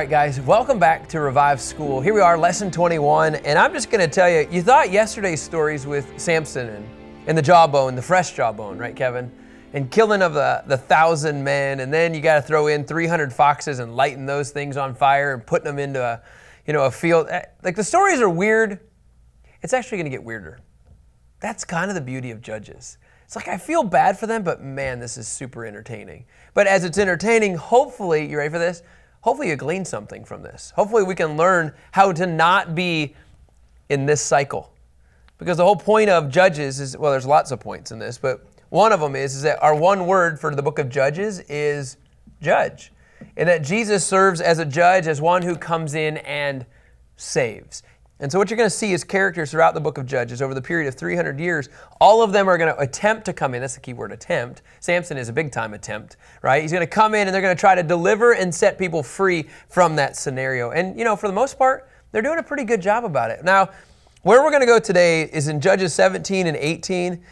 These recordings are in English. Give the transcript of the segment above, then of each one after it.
right, guys, welcome back to Revive School. Here we are, lesson 21, and I'm just going to tell you, you thought yesterday's stories with Samson and the jawbone, the fresh jawbone, right, Kevin? And killing of the 1,000 men, and then you got to throw in 300 foxes and lighting those things on fire and putting them into a field. Like, the stories are weird. It's actually going to get weirder. That's kind of the beauty of Judges. It's like, I feel bad for them, but man, this is super entertaining. But as it's entertaining, hopefully, you ready for this? Hopefully you glean something from this. Hopefully we can learn how to not be in this cycle. Because the whole point of Judges is, well, there's lots of points in this, but one of them is that our one word for the book of Judges is judge. And that Jesus serves as a judge, as one who comes in and saves. And so what you're going to see is characters throughout the book of Judges over the period of 300 years. All of them are going to attempt to come in. That's the key word, attempt. Samson is a big time attempt, right? He's going to come in and they're going to try to deliver and set people free from that scenario. And, for the most part, they're doing a pretty good job about it. Now, where we're going to go today is in Judges 17 and 18.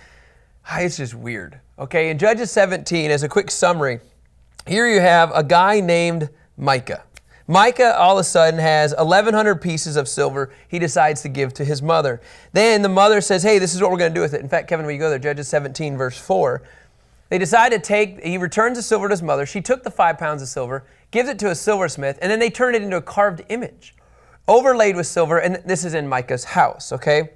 It's just weird, okay? In Judges 17, as a quick summary, here you have a guy named Micah. Micah all of a sudden has 1,100 pieces of silver he decides to give to his mother. Then the mother says, hey, this is what we're going to do with it. In fact, Kevin, when you go there, Judges 17, verse 4, they decide he returns the silver to his mother. She took the 5 pounds of silver, gives it to a silversmith, and then they turn it into a carved image, overlaid with silver, and this is in Micah's house, okay?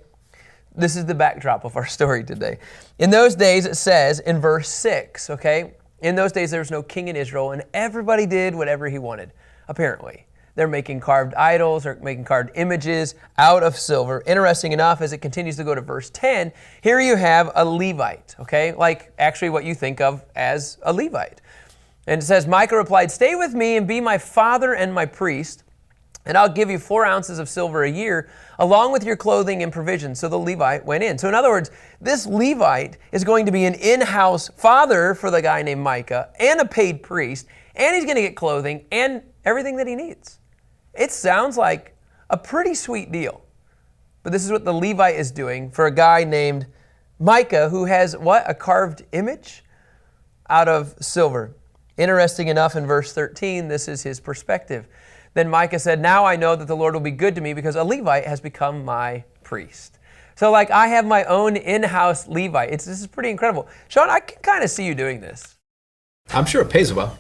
This is the backdrop of our story today. In those days, it says in verse 6, okay? In those days, there was no king in Israel, and everybody did whatever he wanted. Apparently, they're making carved idols or making carved images out of silver. Interesting enough, as it continues to go to verse 10, here you have a Levite, okay? Like actually what you think of as a Levite. And it says, Micah replied, stay with me and be my father and my priest, and I'll give you 4 ounces of silver a year, along with your clothing and provisions. So the Levite went in. So in other words, this Levite is going to be an in-house father for the guy named Micah, and a paid priest, and he's going to get clothing and everything that he needs. It sounds like a pretty sweet deal. But this is what the Levite is doing for a guy named Micah, who has what? A carved image out of silver. Interesting enough, in verse 13, this is his perspective. Then Micah said, now I know that the Lord will be good to me because a Levite has become my priest. So like I have my own in-house Levite. This is pretty incredible. Sean, I can kind of see you doing this. I'm sure it pays well.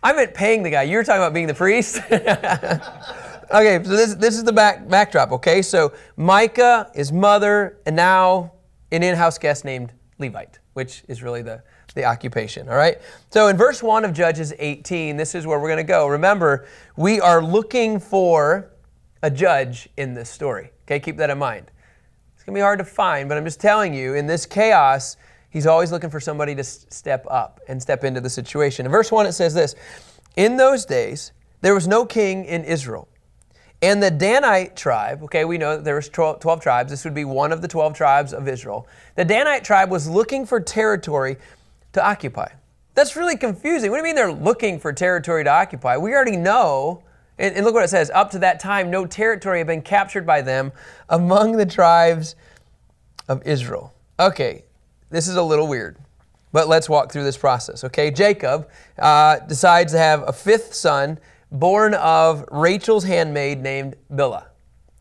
I meant paying the guy. You were talking about being the priest. Okay, so this is the backdrop, okay? So Micah, his mother, and now an in-house guest named Levite, which is really the occupation, all right? So in verse 1 of Judges 18, this is where we're going to go. Remember, we are looking for a judge in this story, okay? Keep that in mind. It's going to be hard to find, but I'm just telling you, in this chaos, he's always looking for somebody to step up and step into the situation. In verse 1, it says this, in those days, there was no king in Israel. And the Danite tribe, okay, we know that there was 12 tribes. This would be one of the 12 tribes of Israel. The Danite tribe was looking for territory to occupy. That's really confusing. What do you mean they're looking for territory to occupy? We already know, and look what it says, up to that time, no territory had been captured by them among the tribes of Israel. Okay. This is a little weird, but let's walk through this process, okay? Jacob decides to have a 5th son born of Rachel's handmaid named Bilhah,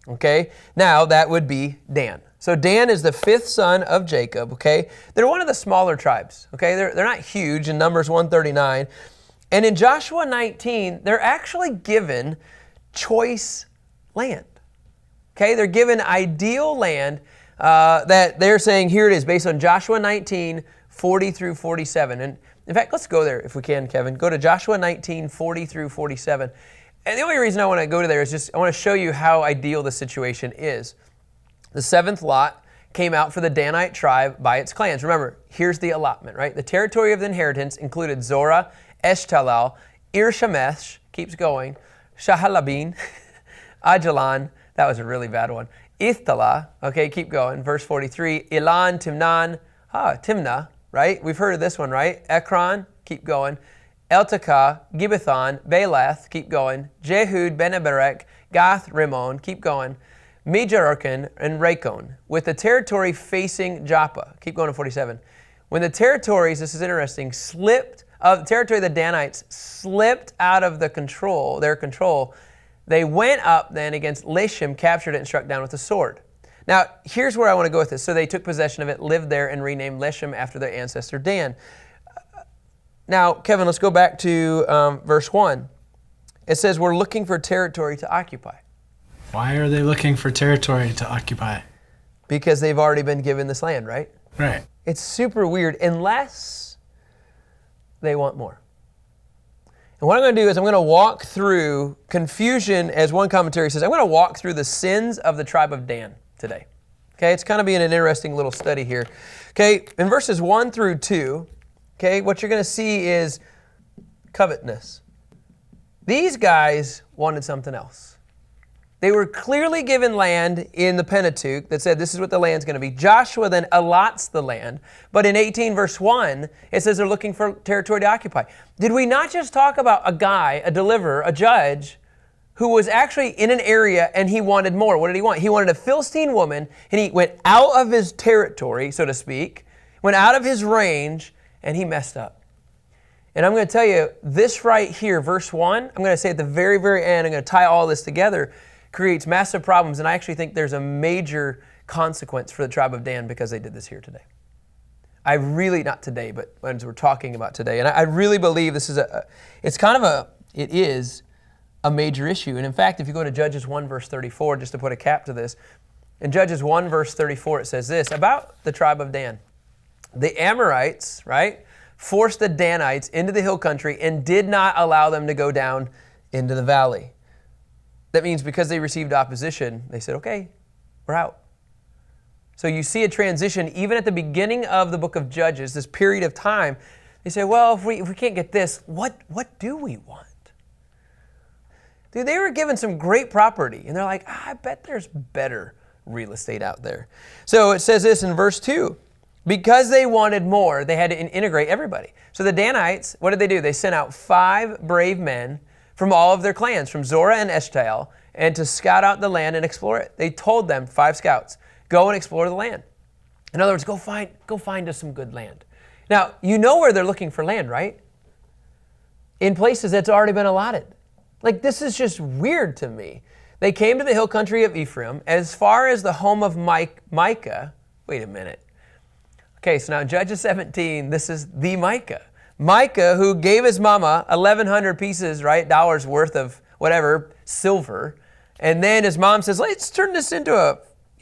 okay? Now, that would be Dan. So Dan is the 5th son of Jacob, okay? They're one of the smaller tribes, okay? They're not huge in Numbers 139. And in Joshua 19, they're actually given choice land, okay? They're given ideal land that they're saying, here it is, based on Joshua 19, 40 through 47. And in fact, let's go there if we can, Kevin. Go to Joshua 19, 40 through 47. And the only reason I want to go to there is just I want to show you how ideal the situation is. The 7th lot came out for the Danite tribe by its clans. Remember, here's the allotment, right? The territory of the inheritance included Zorah, Eshtalal, Ir-Shemesh, keeps going, Shahalabin, Ajalon, that was a really bad one, Ithtalah, okay, keep going. Verse 43, Elan, Timnah, right? We've heard of this one, right? Ekron, keep going. Eltekah, Gibbethon, Baalath, keep going. Jehud, Beneberek, Gath, Rimmon, keep going. Mejararkan, and Rakon, with the territory facing Joppa. Keep going to 47. When the territories, this is interesting, slipped of the territory of the Danites slipped out of their control, they went up then against Laish, captured it, and struck down with a sword. Now, here's where I want to go with this. So they took possession of it, lived there, and renamed Laish after their ancestor Dan. Now, Kevin, let's go back to verse 1. It says we're looking for territory to occupy. Why are they looking for territory to occupy? Because they've already been given this land, right? Right. It's super weird, unless they want more. And what I'm going to do is I'm going to walk through confusion, as one commentary says, I'm going to walk through the sins of the tribe of Dan today. Okay, it's kind of being an interesting little study here. Okay, in verses 1 through 2, okay, what you're going to see is covetousness. These guys wanted something else. They were clearly given land in the Pentateuch that said this is what the land's going to be. Joshua then allots the land. But in 18 verse 1, it says they're looking for territory to occupy. Did we not just talk about a guy, a deliverer, a judge, who was actually in an area and he wanted more? What did he want? He wanted a Philistine woman, and he went out of his territory, so to speak, went out of his range, and he messed up. And I'm going to tell you, this right here, verse 1, I'm going to say at the very, very end, I'm going to tie all this together, creates massive problems, and I actually think there's a major consequence for the tribe of Dan because they did this here today. I really, not today, but when we're talking about today, and I really believe this is it is a major issue. And in fact, if you go to Judges 1 verse 34, just to put a cap to this, in Judges 1 verse 34, it says this about the tribe of Dan. The Amorites, right, forced the Danites into the hill country and did not allow them to go down into the valley. That means because they received opposition, they said, okay, we're out. So you see a transition even at the beginning of the book of Judges, this period of time. They say, well, if we can't get this, what do we want? Dude, they were given some great property, and they're like, I bet there's better real estate out there. So it says this in verse 2. Because they wanted more, they had to integrate everybody. So the Danites, what did they do? They sent out 5 brave men from all of their clans, from Zorah and Eshtaol, and to scout out the land and explore it. They told them, 5 scouts, go and explore the land. In other words, go find us some good land. Now, you know where they're looking for land, right? In places that's already been allotted. Like, this is just weird to me. They came to the hill country of Ephraim, as far as the home of Micah. Wait a minute. Okay, so now Judges 17, this is the Micah. Micah, who gave his mama 1,100 pieces, right, dollars worth of whatever, silver. And then his mom says, let's turn this into a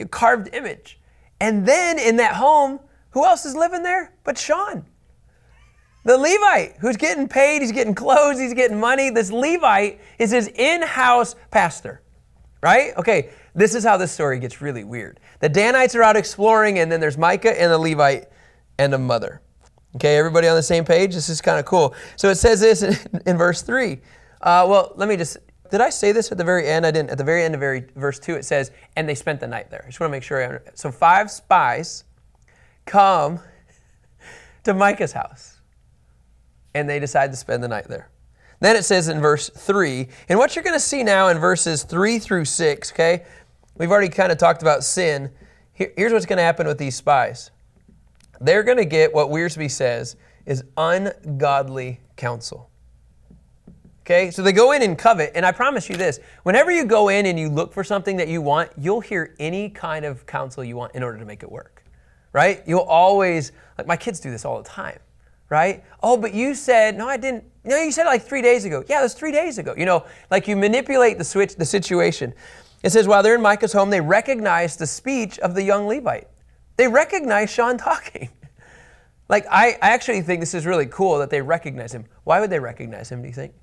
carved image. And then in that home, who else is living there but Sean? The Levite, who's getting paid, he's getting clothes, he's getting money. This Levite is his in-house pastor, right? Okay, this is how this story gets really weird. The Danites are out exploring, and then there's Micah and the Levite and a mother. Okay, everybody on the same page? This is kind of cool. So it says this in verse 3. Did I say this at the very end? I didn't. At the very end of verse 2, it says, and they spent the night there. I just want to make sure. So 5 spies come to Micah's house, and they decide to spend the night there. Then it says in verse 3, and what you're going to see now in verses 3 through 6, okay, we've already kind of talked about sin. Here's what's going to happen with these spies. They're going to get what Wiersbe says is ungodly counsel. Okay, so they go in and covet, and I promise you this, whenever you go in and you look for something that you want, you'll hear any kind of counsel you want in order to make it work, right? You'll always, like my kids do this all the time, right? Oh, but you said, no, I didn't. No, you said it like 3 days ago. Yeah, it was 3 days ago. You know, like you manipulate the situation. It says, while they're in Micah's home, they recognize the speech of the young Levite. They recognize Sean talking. Like, I actually think this is really cool that they recognize him. Why would they recognize him, do you think?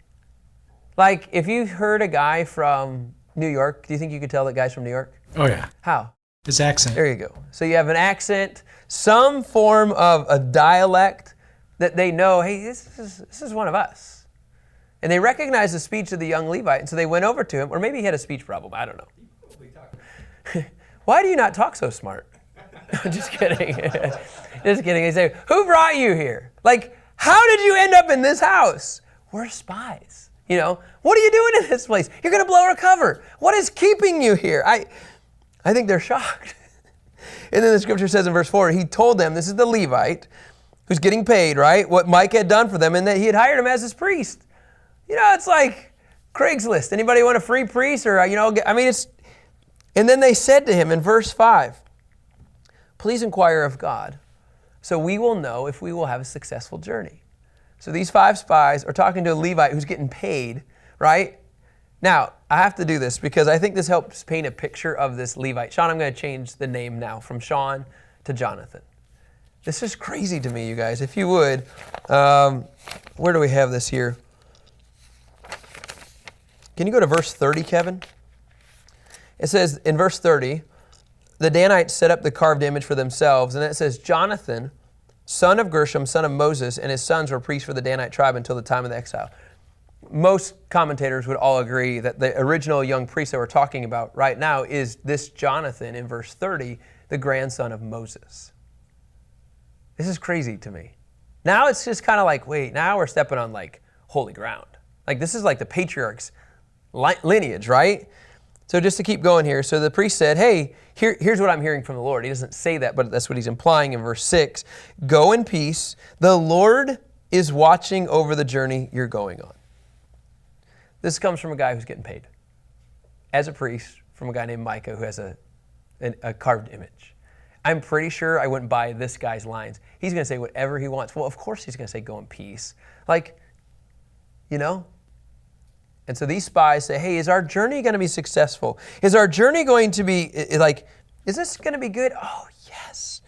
Like, if you heard a guy from New York, do you think you could tell that guy's from New York? Oh, yeah. How? His accent. There you go. So you have an accent, some form of a dialect that they know, hey, this is one of us. And they recognize the speech of the young Levite, and so they went over to him, or maybe he had a speech problem, I don't know. Why do you not talk so smart? Just kidding. Just kidding. They say, who brought you here? Like, how did you end up in this house? We're spies. You know, what are you doing in this place? You're going to blow our cover. What is keeping you here? I think they're shocked. And then the scripture says in verse 4, he told them, this is the Levite, who's getting paid, right? What Micah had done for them, and that he had hired him as his priest. It's like Craigslist. Anybody want a free priest? Or, it's... And then they said to him in verse 5, please inquire of God, so we will know if we will have a successful journey. So these 5 spies are talking to a Levite who's getting paid, right? Now, I have to do this because I think this helps paint a picture of this Levite. Sean, I'm going to change the name now from Sean to Jonathan. This is crazy to me, you guys. If you would, where do we have this here? Can you go to verse 30, Kevin? It says in verse 30, the Danites set up the carved image for themselves, and it says, Jonathan, son of Gershom, son of Moses, and his sons were priests for the Danite tribe until the time of the exile. Most commentators would all agree that the original young priest that we're talking about right now is this Jonathan in verse 30, the grandson of Moses. This is crazy to me. Now it's just kind of like, wait, now we're stepping on like holy ground. Like this is like the patriarch's lineage, right? So just to keep going here, so the priest said, hey, here's what I'm hearing from the Lord. He doesn't say that, but that's what he's implying in verse 6. Go in peace. The Lord is watching over the journey you're going on. This comes from a guy who's getting paid as a priest from a guy named Micah who has a carved image. I'm pretty sure I wouldn't buy this guy's lines. He's going to say whatever he wants. Well, of course he's going to say go in peace. And so these spies say, hey, is our journey going to be successful? Is our journey going to be, is this going to be good? Oh, yes.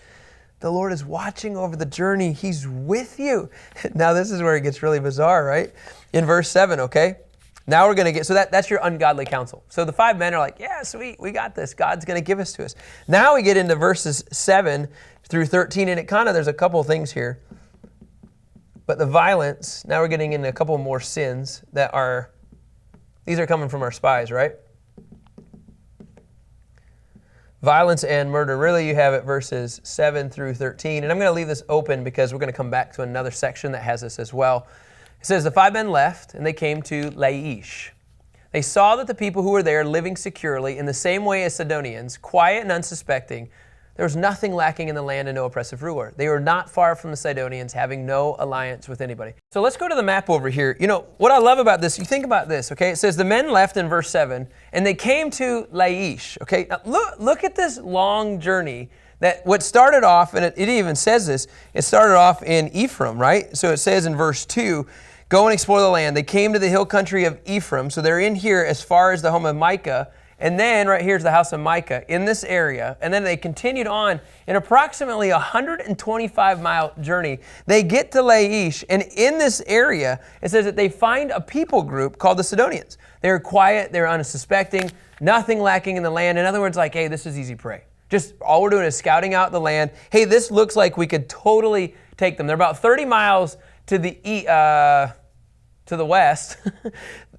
The Lord is watching over the journey. He's with you. Now this is where it gets really bizarre, right? In verse 7, okay? Now we're going to get, so that's your ungodly counsel. So the 5 men are like, yeah, sweet, we got this. God's going to give us to us. Now we get into verses 7 through 13, and there's a couple of things here. But the violence, now we're getting into a couple more sins these are coming from our spies, right? Violence and murder. Really, you have it verses 7 through 13. And I'm going to leave this open because we're going to come back to another section that has this as well. It says, the 5 men left, and they came to Laish. They saw that the people who were there living securely in the same way as Sidonians, quiet and unsuspecting. There was nothing lacking in the land and no oppressive ruler. They were not far from the Sidonians, having no alliance with anybody. So let's go to the map over here. What I love about this, you think about this, okay? It says the men left in verse 7, and they came to Laish, okay? Now look at this long journey that what started off, and it even says this, it started off in Ephraim, right? So it says in verse 2, go and explore the land. They came to the hill country of Ephraim, so they're in here as far as the home of Micah. And then right here's the house of Micah in this area. And then they continued on in approximately 125-mile journey. They get to Laish, and in this area, it says that they find a people group called the Sidonians. They're quiet, they're unsuspecting, nothing lacking in the land. In other words, like, hey, this is easy prey. Just all we're doing is scouting out the land. Hey, this looks like we could totally take them. They're about 30 miles to the west.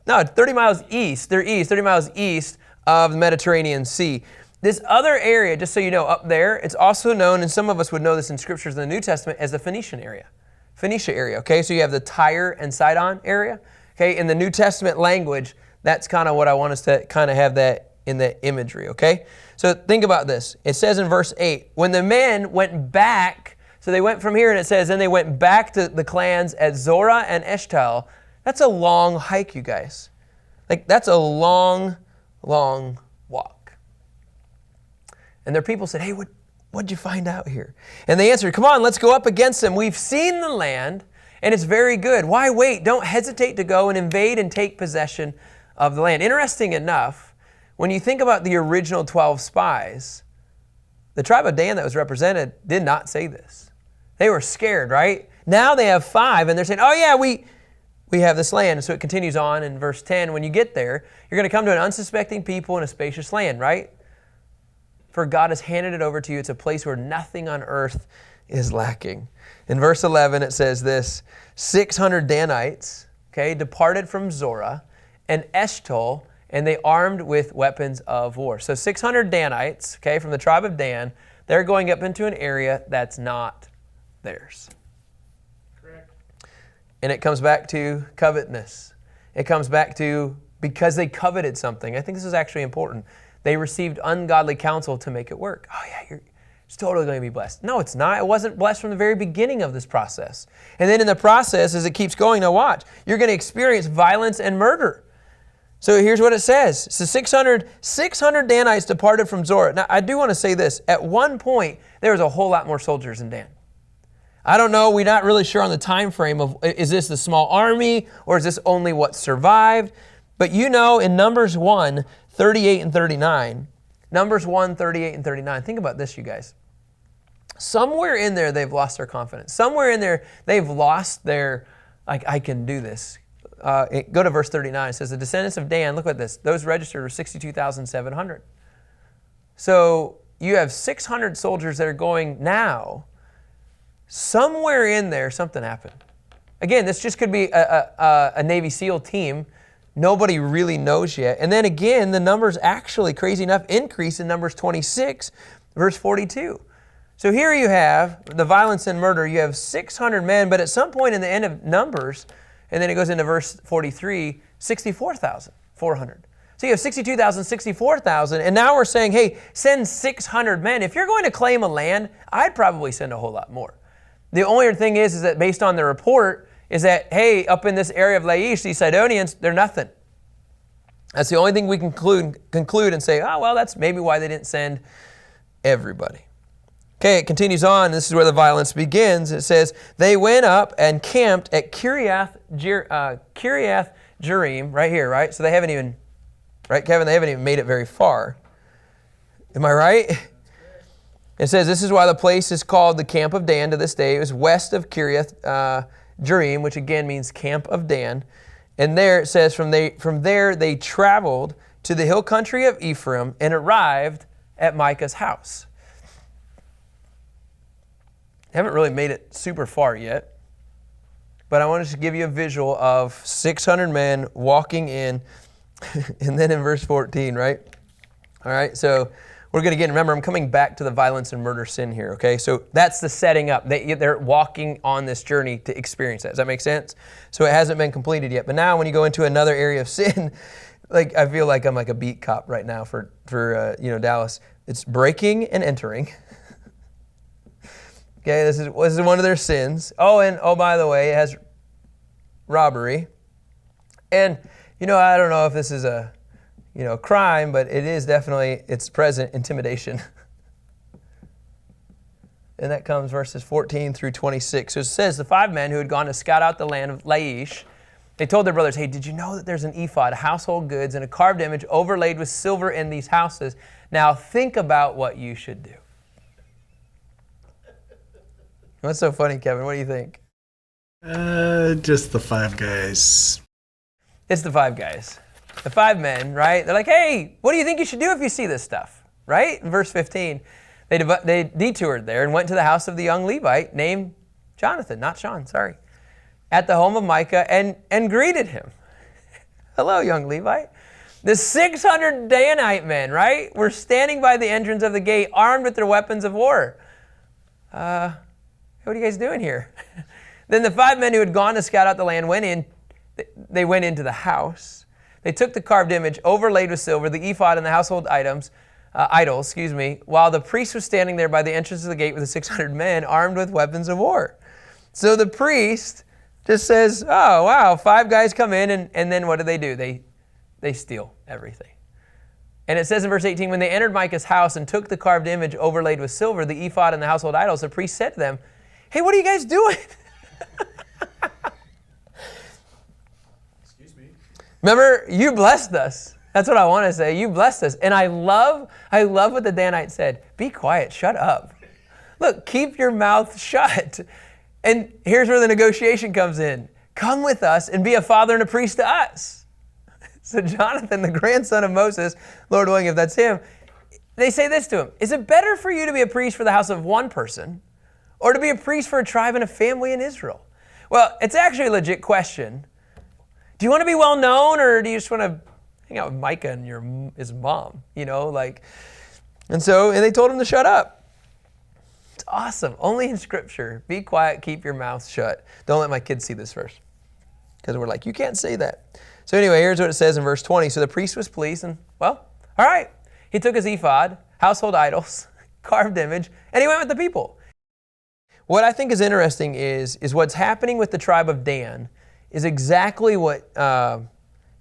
No, 30 miles east. They're 30 miles east of the Mediterranean Sea. This other area, just so you know, up there, it's also known, and some of us would know this in scriptures in the New Testament, as the Phoenician area. Phoenicia area, okay? So you have the Tyre and Sidon area, okay? In the New Testament language, that's kind of what I want us to kind of have that in the imagery, okay? So think about this. It says in verse 8, when the men went back, so they went from here, and it says, then they went back to the clans at Zorah and Eshtaol. That's a long hike, you guys. That's a long walk. And their people said, hey, what'd you find out here? And they answered, come on, let's go up against them. We've seen the land, and it's very good. Why wait? Don't hesitate to go and invade and take possession of the land. Interesting enough, when you think about the original 12 spies, the tribe of Dan that was represented did not say this. They were scared, right? Now they have 5, and they're saying, oh yeah, we have this land. And so it continues on in verse 10. When you get there, you're going to come to an unsuspecting people in a spacious land, right? For God has handed it over to you. It's a place where nothing on earth is lacking. In verse 11, it says this, 600 Danites, okay, departed from Zorah and Eshtaol, and they armed with weapons of war. So 600 Danites, okay, from the tribe of Dan, they're going up into an area that's not theirs. And it comes back to covetousness. It comes back to because they coveted something. I think this is actually important. They received ungodly counsel to make it work. Oh yeah, It's totally going to be blessed. No, it's not. It wasn't blessed from the very beginning of this process. And then in the process, as it keeps going, now watch, you're going to experience violence and murder. So here's what it says. So 600 Danites departed from Zorah. Now, I do want to say this. At one point, there was a whole lot more soldiers in Dan. I don't know. We're not really sure on the time frame of, is this the small army or is this only what survived? But you know, in Numbers 1, 38 and 39, Numbers 1, 38 and 39, think about this, you guys. Somewhere in there, they've lost their confidence. Somewhere in there, they've lost their, like, I can do this. Go to verse 39. It says, the descendants of Dan, look at this. Those registered were 62,700. So you have 600 soldiers that are going now. Somewhere in there, something happened. Again, this just could be a Navy SEAL team. Nobody really knows yet. And then again, the numbers actually, crazy enough, increase in Numbers 26, verse 42. So here you have the violence and murder. You have 600 men, but at some point in the end of Numbers, and then it goes into verse 43, 64,400. So you have 62,000, 64,000, and now we're saying, hey, send 600 men. If you're going to claim a land, I'd probably send a whole lot more. The only thing is that based on the report, is that, hey, up in this area of Laish, these Sidonians, they're nothing. That's the only thing we can conclude and say, oh, well, that's maybe why they didn't send everybody. Okay, it continues on. This is where the violence begins. It says, they went up and camped at Kiriath Jearim, right here, right? So they haven't even, right, Kevin, they haven't even made it very far. Am I right? It says, this is why the place is called the Camp of Dan to this day. It was west of Kiriath Jearim, which again means Camp of Dan. And there it says, from there they traveled to the hill country of Ephraim and arrived at Micah's house. Haven't really made it super far yet, but I wanted to give you a visual of 600 men walking in, and then in verse 14, right? All right, so we're going to get, remember, I'm coming back to the violence and murder sin here, okay? So that's the setting up. They're walking on this journey to experience that. Does that make sense? So it hasn't been completed yet, but now when you go into another area of sin, like I feel like I'm like a beat cop right now for Dallas. It's breaking and entering. Okay, this is one of their sins. Oh, by the way, it has robbery. And, I don't know if this is a, crime, but it is definitely, it's present, intimidation. And that comes verses 14 through 26. So it says, the 5 men who had gone to scout out the land of Laish, they told their brothers, hey, did you know that there's an ephod, household goods, and a carved image overlaid with silver in these houses? Now think about what you should do. What's so funny, Kevin? What do you think? Just the 5 guys. It's the 5 guys. The 5 men, right? They're like, hey, what do you think you should do if you see this stuff? Right? In verse 15, they detoured there and went to the house of the young Levite named Jonathan, not Sean, sorry, at the home of Micah and greeted him. Hello, young Levite. The 600 Danite men, right, were standing by the entrance of the gate armed with their weapons of war. What are you guys doing here? Then the 5 men who had gone to scout out the land went in. They went into the house. They took the carved image overlaid with silver, the ephod and the household idols, while the priest was standing there by the entrance of the gate with the 600 men armed with weapons of war. So the priest just says, oh, wow, 5 guys come in, and then what do? They steal everything. And it says in verse 18, when they entered Micah's house and took the carved image overlaid with silver, the ephod and the household idols, the priest said to them, hey, what are you guys doing? Excuse me. Remember, you blessed us. That's what I want to say. You blessed us. And I love what the Danite said. Be quiet. Shut up. Look, keep your mouth shut. And here's where the negotiation comes in. Come with us and be a father and a priest to us. So Jonathan, the grandson of Moses, Lord willing, if that's him, they say this to him. Is it better for you to be a priest for the house of one person or to be a priest for a tribe and a family in Israel? Well, it's actually a legit question. Do you want to be well known or do you just want to hang out with Micah and his mom? And they told him to shut up. It's awesome. Only in Scripture. Be quiet, keep your mouth shut. Don't let my kids see this verse. Because we're like, you can't say that. So anyway, here's what it says in verse 20. So the priest was pleased and, well, all right. He took his ephod, household idols, carved image, and he went with the people. What I think is interesting is what's happening with the tribe of Dan is exactly what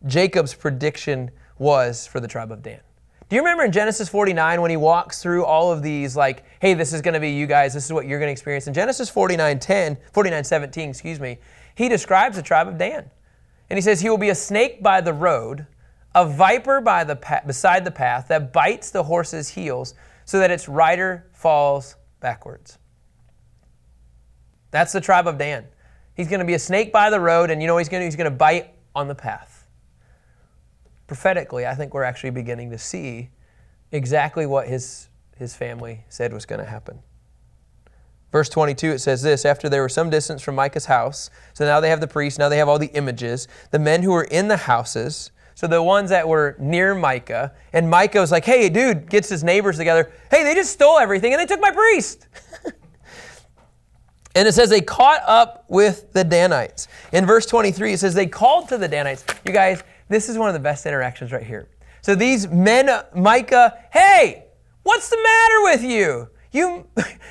Jacob's prediction was for the tribe of Dan. Do you remember in Genesis 49 when he walks through all of these, like, hey, this is going to be you guys, this is what you're going to experience. In Genesis 49:17, he describes the tribe of Dan. And he says, he will be a snake by the road, a viper beside the path that bites the horse's heels so that its rider falls backwards. That's the tribe of Dan. He's going to be a snake by the road, and you know what he's going to do? He's going to bite on the path. Prophetically, I think we're actually beginning to see exactly what his family said was going to happen. Verse 22, it says this, after they were some distance from Micah's house, so now they have the priests, now they have all the images, the men who were in the houses, so the ones that were near Micah, and Micah was like, hey, dude, gets his neighbors together, hey, they just stole everything and they took my priest. And it says they caught up with the Danites. In verse 23, it says they called to the Danites. You guys, this is one of the best interactions right here. So these men, Micah, hey, what's the matter with you?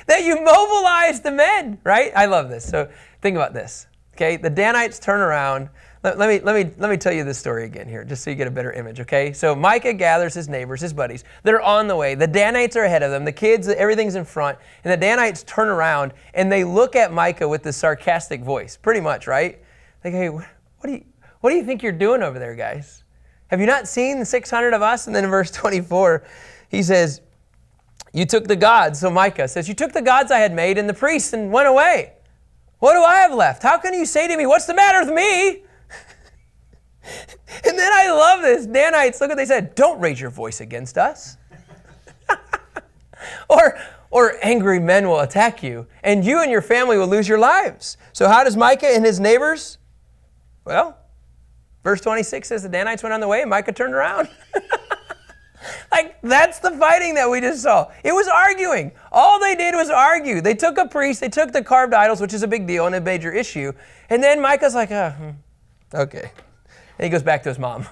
That you mobilized the men, right? I love this. So think about this. Okay, the Danites turn around. Let me tell you this story again here, just so you get a better image. Okay, so Micah gathers his neighbors, his buddies. They're on the way. The Danites are ahead of them. The kids, everything's in front, and the Danites turn around and they look at Micah with this sarcastic voice, pretty much, right? Like, hey, what do you think you're doing over there, guys? Have you not seen the 600 of us? And then in verse 24, he says, you took the gods. So Micah says, you took the gods I had made and the priests and went away. What do I have left? How can you say to me, what's the matter with me? And then I love this. Danites, look what they said. Don't raise your voice against us. or angry men will attack you, and you and your family will lose your lives. So how does Micah and his neighbors? Well, verse 26 says the Danites went on the way and Micah turned around. Like, that's the fighting that we just saw. It was arguing. All they did was argue. They took a priest, they took the carved idols, which is a big deal and a major issue. And then Micah's like, okay. And he goes back to his mom.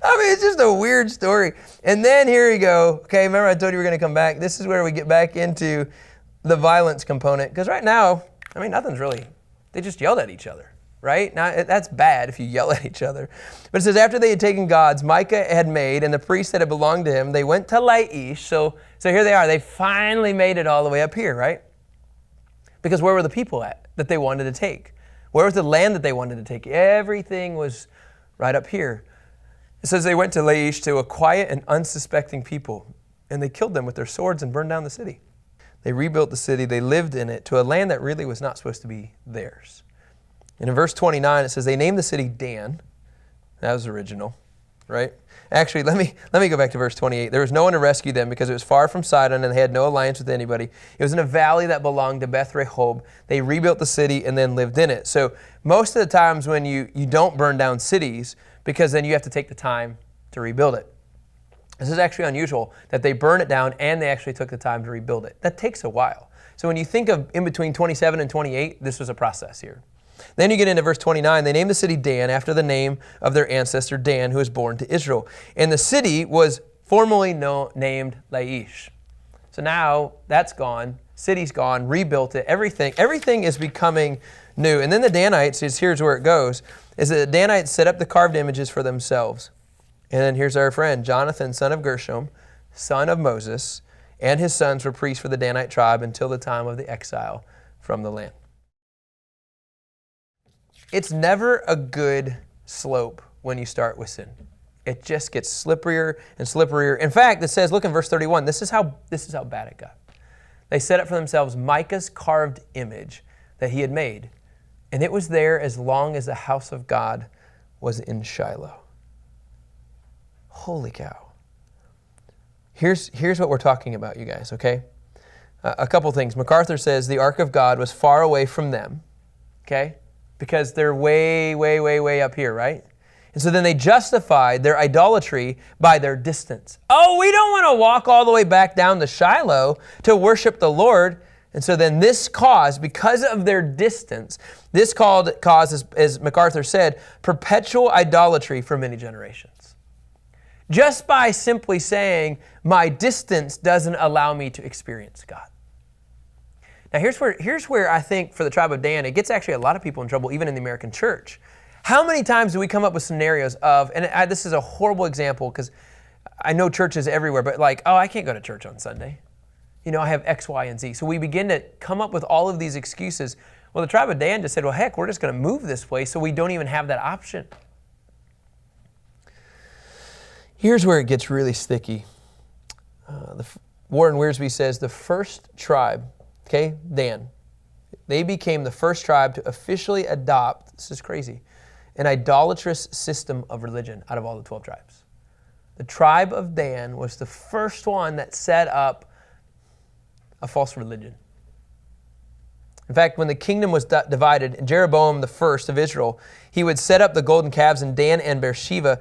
I mean, it's just a weird story. And then here we go. Okay, remember I told you we were going to come back. This is where we get back into the violence component. Because right now, I mean, nothing's really, they just yelled at each other. Right? Now, that's bad if you yell at each other. But it says, after they had taken gods Micah had made and the priests that had belonged to him, they went to Laish. So here they are. They finally made it all the way up here, right? Because where were the people at that they wanted to take? Where was the land that they wanted to take? Everything was right up here. It says they went to Laish to a quiet and unsuspecting people, and they killed them with their swords and burned down the city. They rebuilt the city. They lived in it to a land that really was not supposed to be theirs. And in verse 29, it says they named the city Dan. That was original, right? Actually, let me go back to verse 28. There was no one to rescue them because it was far from Sidon and they had no alliance with anybody. It was in a valley that belonged to Beth Rehob. They rebuilt the city and then lived in it. So most of the times when you don't burn down cities, because then you have to take the time to rebuild it. This is actually unusual that they burn it down and they actually took the time to rebuild it. That takes a while. So when you think of in between 27 and 28, this was a process here. Then you get into verse 29. They named the city Dan after the name of their ancestor Dan, who was born to Israel. And the city was formerly named Laish. So now that's gone. City's gone. Rebuilt it. Everything is becoming new. And then the Danites, here's where it goes, is that the Danites set up the carved images for themselves. And then here's our friend, Jonathan, son of Gershom, son of Moses, and his sons were priests for the Danite tribe until the time of the exile from the land. It's never a good slope when you start with sin. It just gets slipperier and slipperier. In fact, it says, look in verse 31, this is how bad it got. They set up for themselves Micah's carved image that he had made, and it was there as long as the house of God was in Shiloh. Holy cow. Here's what we're talking about, you guys, okay? A couple things. MacArthur says the ark of God was far away from them, okay? Because they're way, way, way, way up here, right? And so then they justified their idolatry by their distance. Oh, we don't want to walk all the way back down to Shiloh to worship the Lord. And so then this caused, because of their distance, this caused, as MacArthur said, perpetual idolatry for many generations. just by simply saying, my distance doesn't allow me to experience God. Now here's where I think for the tribe of Dan, it gets actually a lot of people in trouble, even in the American church. How many times do we come up with scenarios of, and this is a horrible example because I know churches everywhere, but like, oh, I can't go to church on Sunday. You know, I have X, Y, and Z. So we begin to come up with all of these excuses. Well, the tribe of Dan just said, well, heck, we're just going to move this way so we don't even have that option. Here's where it gets really sticky. Warren Wiersbe says the first tribe, okay, Dan, they became the first tribe to officially adopt, this is crazy, an idolatrous system of religion out of all the 12 tribes. The tribe of Dan was the first one that set up a false religion. In fact, when the kingdom was divided, Jeroboam the first of Israel, he would set up the golden calves in Dan and Beersheba,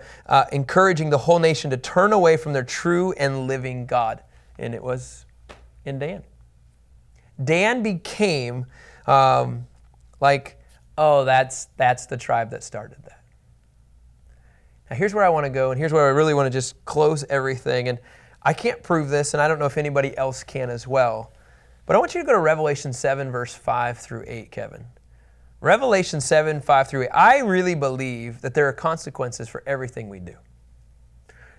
encouraging the whole nation to turn away from their true and living God. And it was in Dan. Dan became that's the tribe that started that. Now here's where I want to go, and here's where I really want to just close everything. And I can't prove this, and I don't know if anybody else can as well. But I want you to go to Revelation 7, verse 5 through 8, Kevin. Revelation 7, 5 through 8. I really believe that there are consequences for everything we do.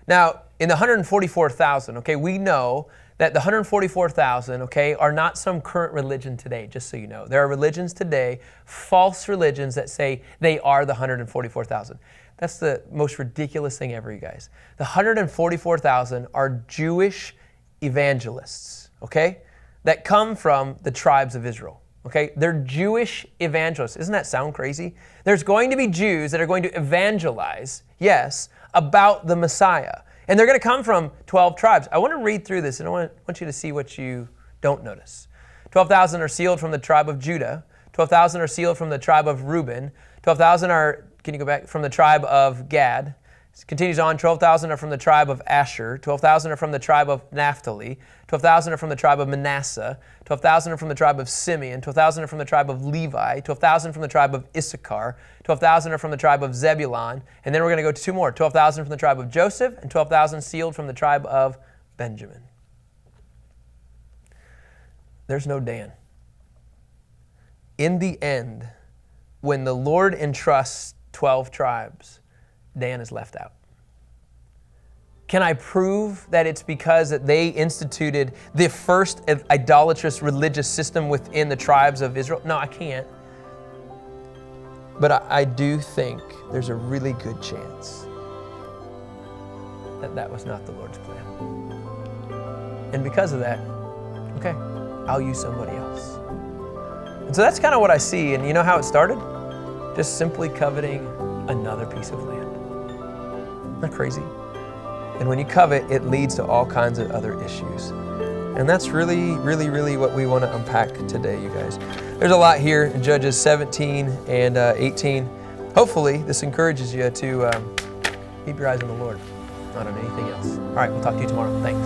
Now, in the 144,000, okay, we know that the 144,000, okay, are not some current religion today, just so you know. There are religions today, false religions that say they are the 144,000. That's the most ridiculous thing ever, you guys. The 144,000 are Jewish evangelists, okay, that come from the tribes of Israel. Okay, they're Jewish evangelists. Doesn't that sound crazy? There's going to be Jews that are going to evangelize, yes, about the Messiah. And they're going to come from 12 tribes. I want to read through this, and I want you to see what you don't notice. 12,000 are sealed from the tribe of Judah. 12,000 are sealed from the tribe of Reuben. 12,000 are, can you go back, from the tribe of Gad. It continues on, 12,000 are from the tribe of Asher, 12,000 are from the tribe of Naphtali, 12,000 are from the tribe of Manasseh, 12,000 are from the tribe of Simeon, 12,000 are from the tribe of Levi, 12,000 from the tribe of Issachar, 12,000 are from the tribe of Zebulun, and then we're going to go to two more, 12,000 from the tribe of Joseph, and 12,000 sealed from the tribe of Benjamin. There's no Dan. In the end, when the Lord entrusts 12 tribes, Dan is left out. Can I prove that it's because that they instituted the first idolatrous religious system within the tribes of Israel? No, I can't. But I do think there's a really good chance that that was not the Lord's plan. And because of that, okay, I'll use somebody else. And so that's kind of what I see. And you know how it started? Just simply coveting another piece of land. Isn't that crazy? And when you covet, it leads to all kinds of other issues. And that's really, really, really what we want to unpack today, you guys. There's a lot here in Judges 17 and 18. Hopefully, this encourages you to keep your eyes on the Lord, not on anything else. All right, we'll talk to you tomorrow. Thanks.